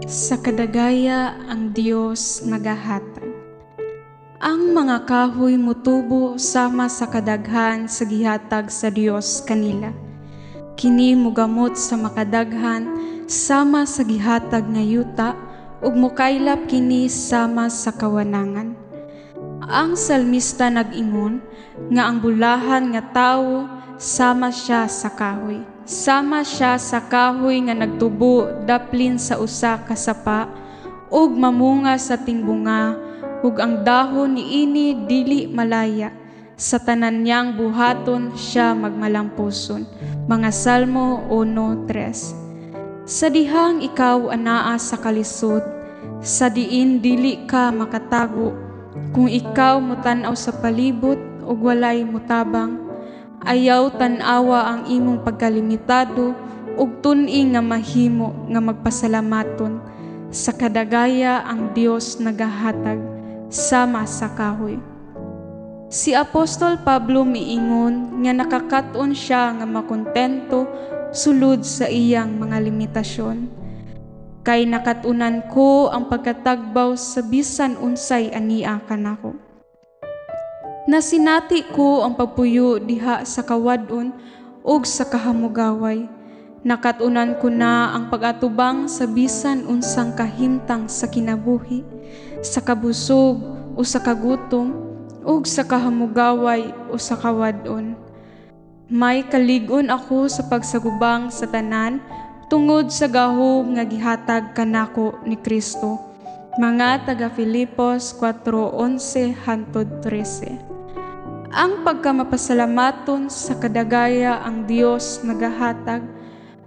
Sa kadagaya ang Dios nagahatag. Ang mga kahoy mutubo sama sa kadaghan sa gihatag sa Dios kanila. Kini mugamot sa makadaghan sama sa gihatag nga yuta ug mukaylap kini sama sa kawanangan. Ang salmista nag-ingon nga ang bulahan nga tawo sama siya sa kahoy. Sama siya sa kahoy nga nagtubo daplin sa usa ka sapa ug mamunga sa timbunga ug ang dahon niini dili malaya. Sa tanan niyang buhaton siya magmalampuson. Mga Salmo 1:3. Sa dihang ikaw anaa sa kalisod, sa diin dili ka makatago, kung ikaw mutan-aw sa palibot ug walay mutabang, ayaw tan-awa ang imong pagkalimitado ug tun-i nga mahimo nga magpasalamaton. Sa kadagaya ang Dios nagahatag sama sa kahoy. Si Apostol Pablo miingon nga nakakaton siya nga makontento sulod sa iyang mga limitasyon. Kay nakatunan ko ang pagkatagbaw sa bisan unsay ania kanako. Nasinati ko ang pagpuyo diha sa kawadon ug sa kahamugaway. Nakatunan ko na ang pag-atubang sa bisan unsang kahimtang sa kinabuhi, sa kabusog o sa kagutom, ug sa kahamugaway o sa kawadon. May kalig-on ako sa pagsagubang sa tanan tungod sa gahom nga gihatag kanako ni Kristo. Mga taga Filipos 4:11-13. Ang pagkamapasalamaton sa kadagaya ang Dios nagahatag,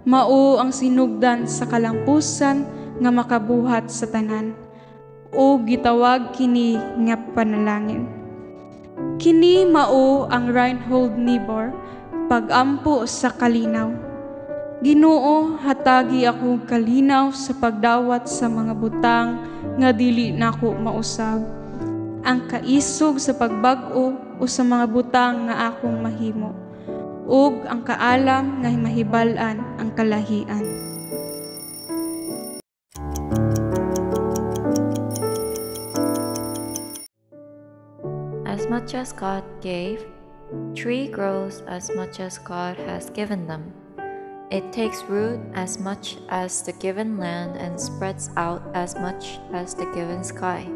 mao ang sinugdan sa kalampusan nga makabuhat sa tanan, o gitawag kini nga panalangin. Kini mao ang Reinhold Niebuhr, pag-ampo sa kalinaw. Ginoo, hatagi ako kalinaw sa pagdawat sa mga butang nga dili nako mausab. Ang kaisog sa pagbag-o o sa mga butang nga akong mahimo, ug ang kaalam nga mahibal-an ang kalahian. As much as God gave, tree grows as much as God has given them. It takes root as much as the given land and spreads out as much as the given sky.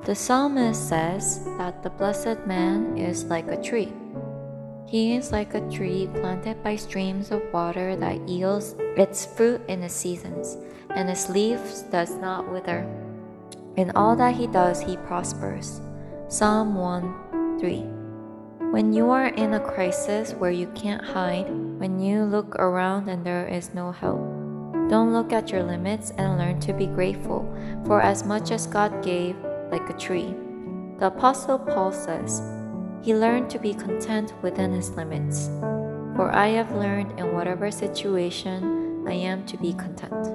The psalmist says that the blessed man is like a tree. He is like a tree planted by streams of water that yields its fruit in its seasons, and its leaves does not wither. In all that he does, he prospers. Psalm 1:3. When you are in a crisis where you can't hide, when you look around and there is no help, don't look at your limits and learn to be grateful for as much as God gave, like a tree. The Apostle Paul says, he learned to be content within his limits. For I have learned in whatever situation I am to be content.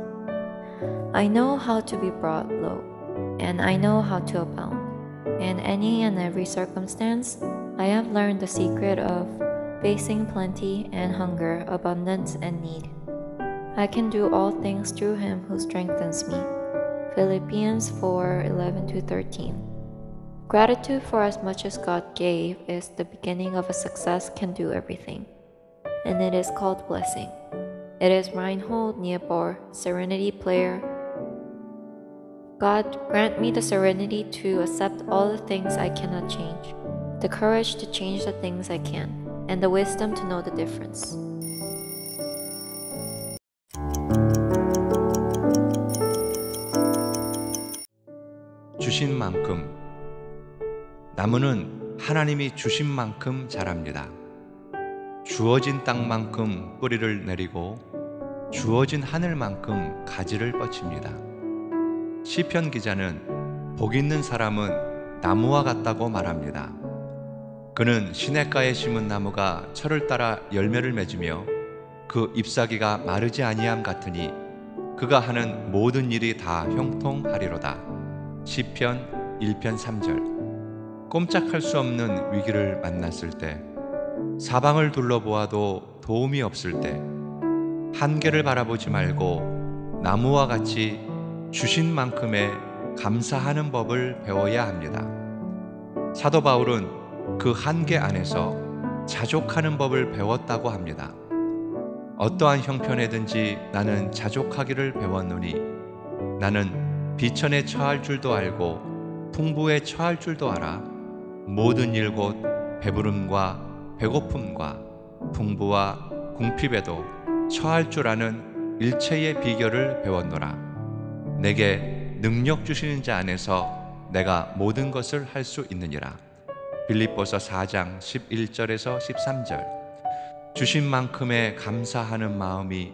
I know how to be brought low, and I know how to abound. In any and every circumstance, I have learned the secret of facing plenty and hunger, abundance and need. I can do all things through him who strengthens me. Philippians 4:11-13. Gratitude for as much as God gave is the beginning of a success can do everything, and it is called blessing. It is Reinhold Niebuhr, serenity player. God, grant me the serenity to accept all the things I cannot change, the courage to change the things I can, and the wisdom to know the difference. 주신 만큼, 나무는 하나님이 주신 만큼 자랍니다. 주어진 땅만큼 뿌리를 내리고 주어진 하늘만큼 가지를 뻗칩니다. 시편 기자는 복 있는 사람은 나무와 같다고 말합니다. 그는 시냇가에 심은 나무가 철을 따라 열매를 맺으며 그 잎사귀가 마르지 아니함 같으니 그가 하는 모든 일이 다 형통하리로다. 시편 1편 3절. 꼼짝할 수 없는 위기를 만났을 때, 사방을 둘러보아도 도움이 없을 때, 한계를 바라보지 말고 나무와 같이 주신 만큼의 감사하는 법을 배워야 합니다. 사도 바울은 그 한계 안에서 자족하는 법을 배웠다고 합니다. 어떠한 형편에든지 나는 자족하기를 배웠노니 나는 비천에 처할 줄도 알고 풍부에 처할 줄도 알아 모든 일 곧 배부름과 배고픔과 풍부와 궁핍에도 처할 줄 아는 일체의 비결을 배웠노라. 내게 능력 주시는 자 안에서 내가 모든 것을 할 수 있느니라. 빌립보서 4장 11절에서 13절. 주신 만큼의 감사하는 마음이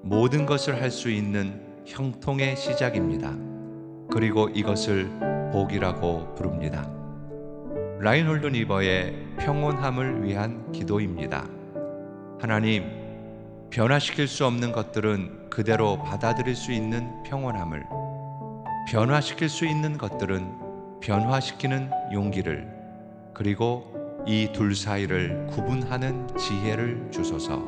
모든 것을 할 수 있는 형통의 시작입니다. 그리고 이것을 복이라고 부릅니다. 라인홀드 니버의 평온함을 위한 기도입니다. 하나님, 변화시킬 수 없는 것들은 그대로 받아들일 수 있는 평온함을, 변화시킬 수 있는 것들은 변화시키는 용기를, 그리고 이 둘 사이를 구분하는 지혜를 주소서.